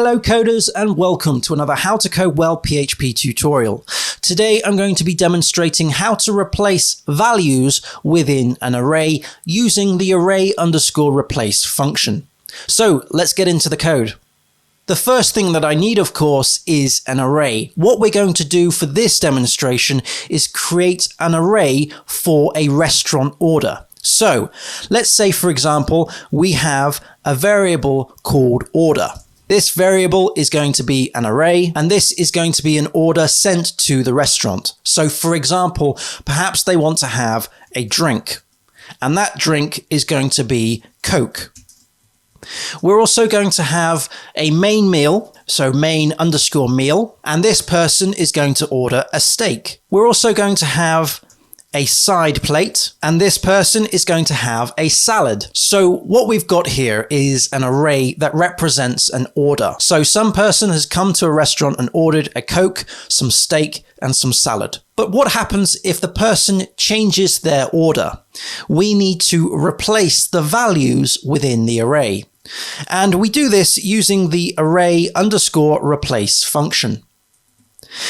Hello coders and welcome to another How to Code Well PHP tutorial. Today I'm going to be demonstrating how to replace values within an array using the array_replace function. So let's get into the code. The first thing that I need, of course, is an array. What we're going to do for this demonstration is create an array for a restaurant order. So let's say, for example, we have a variable called order. This variable is going to be an array, and this is going to be an order sent to the restaurant. So for example, perhaps they want to have a drink, and that drink is going to be Coke. We're also going to have a main meal, so main_meal, and this person is going to order a steak. We're also going to have a side plate, and this person is going to have a salad. So what we've got here is an array that represents an order. So some person has come to a restaurant and ordered a Coke, some steak, and some salad. But what happens if the person changes their order? We need to replace the values within the array. And we do this using the array_replace function.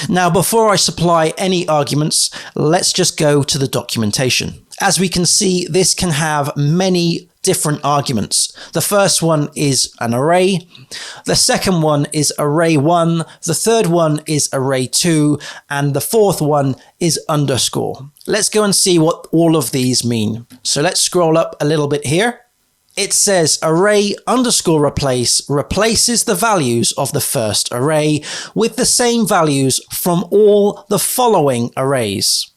Now, before I supply any arguments, let's just go to the documentation. As we can see, this can have many different arguments. The first one is an array. The second one is array1. The third one is array2. And the fourth one is underscore. Let's go and see what all of these mean. So let's scroll up a little bit here. It says array_replace replaces the values of the first array with the same values from all the following arrays.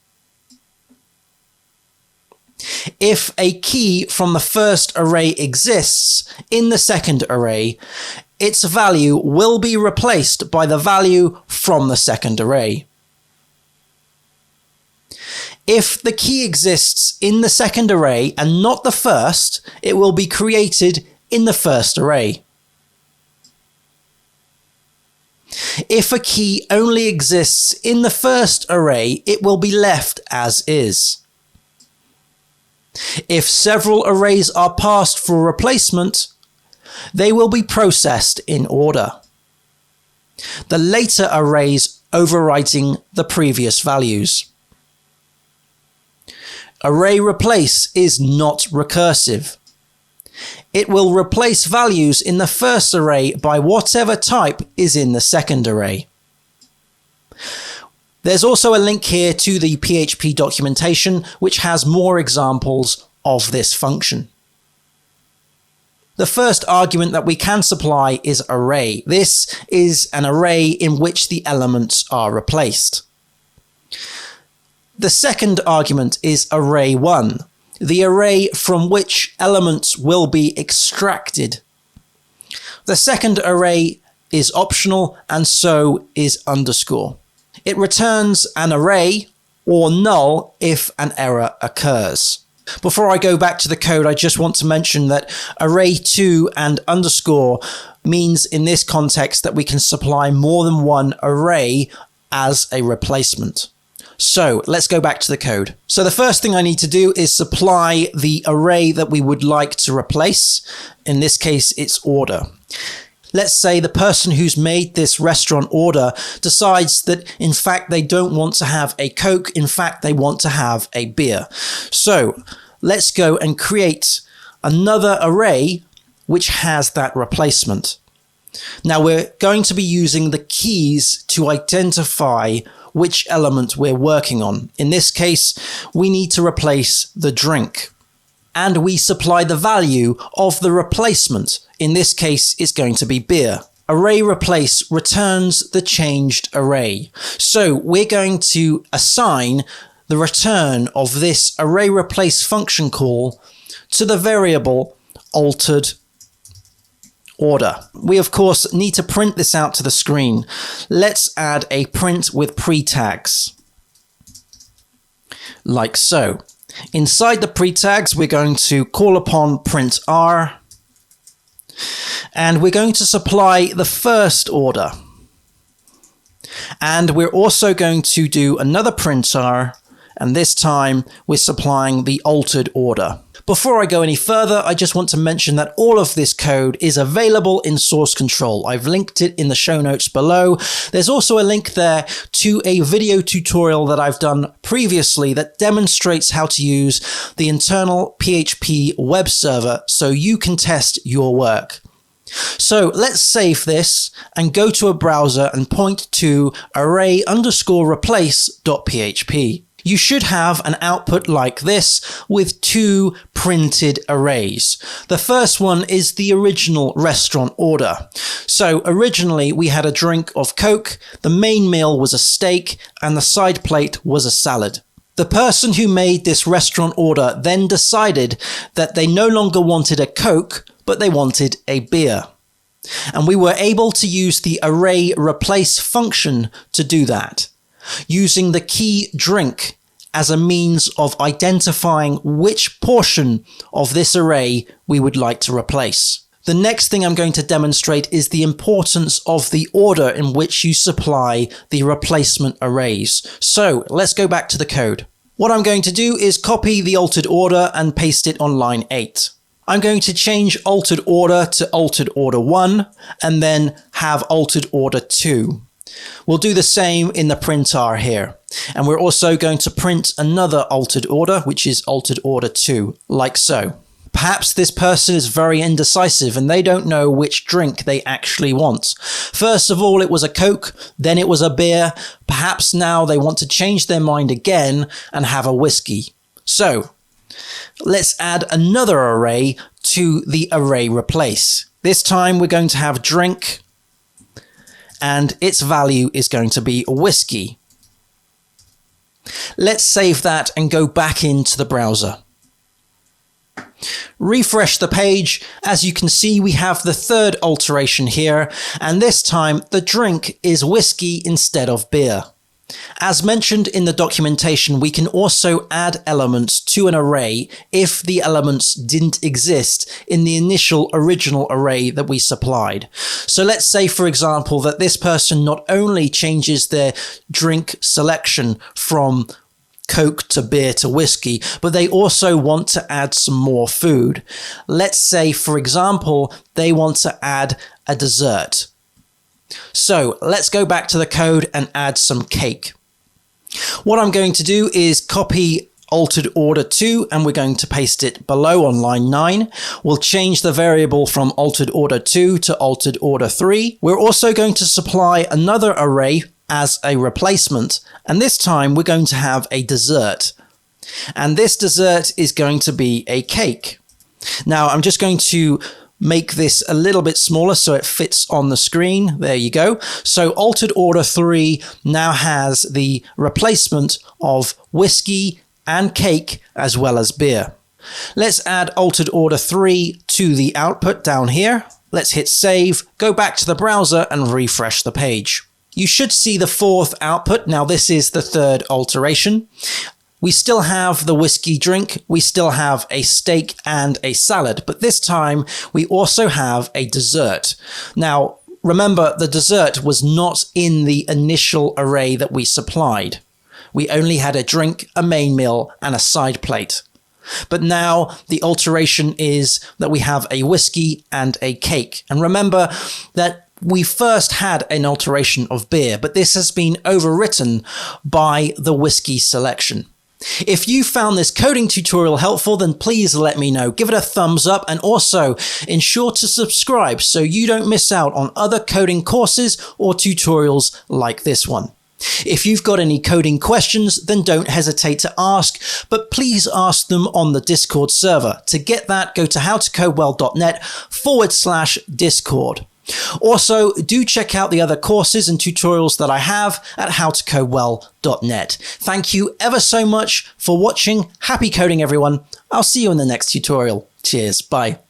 If a key from the first array exists in the second array, its value will be replaced by the value from the second array. If the key exists in the second array and not the first, it will be created in the first array. If a key only exists in the first array, it will be left as is. If several arrays are passed for replacement, they will be processed in order, the later arrays overwriting the previous values. Array replace is not recursive. It will replace values in the first array by whatever type is in the second array. There's also a link here to the PHP documentation, which has more examples of this function. The first argument that we can supply is array. This is an array in which the elements are replaced. The second argument is array1, the array from which elements will be extracted. The second array is optional, and so is underscore. It returns an array or null if an error occurs. Before I go back to the code, I just want to mention that array2 and underscore means in this context that we can supply more than one array as a replacement. So let's go back to the code. So the first thing I need to do is supply the array that we would like to replace. In this case, it's order. Let's say the person who's made this restaurant order decides that in fact they don't want to have a Coke, in fact they want to have a beer. So let's go and create another array which has that replacement. Now we're going to be using the keys to identify which element we're working on. In this case, we need to replace the drink. And we supply the value of the replacement. In this case, it's going to be beer. Array replace returns the changed array. So we're going to assign the return of this array replace function call to the variable altered order. We of course need to print this out to the screen. Let's add a print with pre-tags, like so. Inside the pre-tags, we're going to call upon print r, and we're going to supply the first order. And we're also going to do another print r, and this time we're supplying the altered order. Before I go any further, I just want to mention that all of this code is available in source control. I've linked it in the show notes below. There's also a link there to a video tutorial that I've done previously that demonstrates how to use the internal PHP web server so you can test your work. So let's save this and go to a browser and point to array_replace.php. You should have an output like this with two printed arrays. The first one is the original restaurant order. So originally we had a drink of Coke, the main meal was a steak, and the side plate was a salad. The person who made this restaurant order then decided that they no longer wanted a Coke, but they wanted a beer. And we were able to use the array replace function to do that, using the key drink as a means of identifying which portion of this array we would like to replace. The next thing I'm going to demonstrate is the importance of the order in which you supply the replacement arrays. So let's go back to the code. What I'm going to do is copy the altered order and paste it on line 8. I'm going to change altered order to altered order 1 and then have altered order 2. We'll do the same in the printar here. And we're also going to print another altered order, which is altered order 2, like so. Perhaps this person is very indecisive and they don't know which drink they actually want. First of all, it was a Coke, then it was a beer. Perhaps now they want to change their mind again and have a whiskey. So let's add another array to the array replace. This time we're going to have drink, and its value is going to be whiskey. Let's save that and go back into the browser. Refresh the page. As you can see, we have the third alteration here, and this time the drink is whiskey instead of beer. As mentioned in the documentation, we can also add elements to an array if the elements didn't exist in the initial original array that we supplied. So let's say, for example, that this person not only changes their drink selection from Coke to beer to whiskey, but they also want to add some more food. Let's say, for example, they want to add a dessert. So let's go back to the code and add some cake. What I'm going to do is copy altered order 2 and we're going to paste it below on line 9. We'll change the variable from altered order 2 to altered order 3. We're also going to supply another array as a replacement, and this time we're going to have a dessert. And this dessert is going to be a cake. Now I'm just going to make this a little bit smaller so it fits on the screen. There you go. So altered order 3 now has the replacement of whiskey and cake as well as beer. Let's add altered order 3 to the output down here. Let's hit save, go back to the browser and refresh the page. You should see the fourth output. Now this is the third alteration. We still have the whiskey drink, we still have a steak and a salad, but this time we also have a dessert. Now, remember, the dessert was not in the initial array that we supplied. We only had a drink, a main meal, and a side plate. But now the alteration is that we have a whiskey and a cake. And remember that we first had an alteration of beer, but this has been overwritten by the whiskey selection. If you found this coding tutorial helpful, then please let me know. Give it a thumbs up and also ensure to subscribe so you don't miss out on other coding courses or tutorials like this one. If you've got any coding questions, then don't hesitate to ask, but please ask them on the Discord server. To get that, go to howtocodewell.net/Discord. Also, do check out the other courses and tutorials that I have at howtocodewell.net. Thank you ever so much for watching. Happy coding, everyone. I'll see you in the next tutorial. Cheers. Bye.